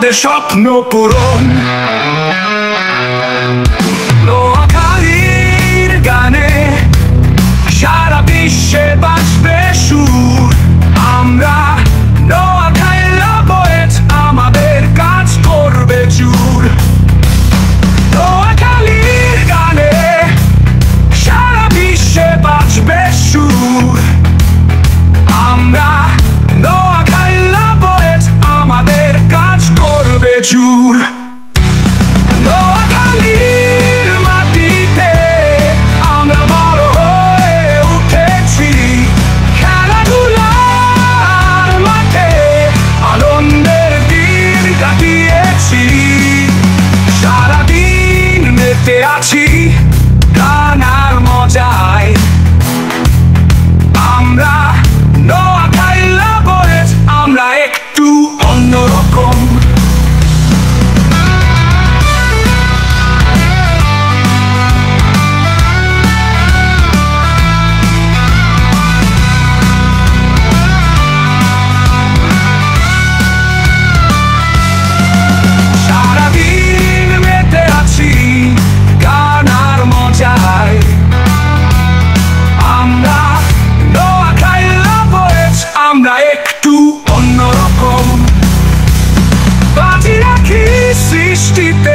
আমাদের স্বপ্ন পূরণ। নোয়াখালীর গানে সারা বিশ্বে বাজবে সুর। আমরা নোয়াখাইলা পোয়েট, আমাদের কাজ করবে জোর। নোয়াখালীর গানে সারা বিশ্বে বাজবে সুর। আমরা নোয়াখাইলা পোয়েট, আমাদের কাজ করবে জোর। নোয়াখালীর মাটিতে আমরা বড় হয়ে উঠেছি, খেলাধুলার মাঠে আনন্দের দিন কাটিয়েছি। সারাদিন মেতে আছি গান আর মজায়। আমরা নোয়াখাইলা পোয়েট, আমরা একটু অন্যরকম। সারাদিন মেতে আছি গান আর মজায়। আমরা নোয়াখাইলা পোয়েট, আমরা একটু অন্যরকম। বাজি রাখি সৃষ্টিতে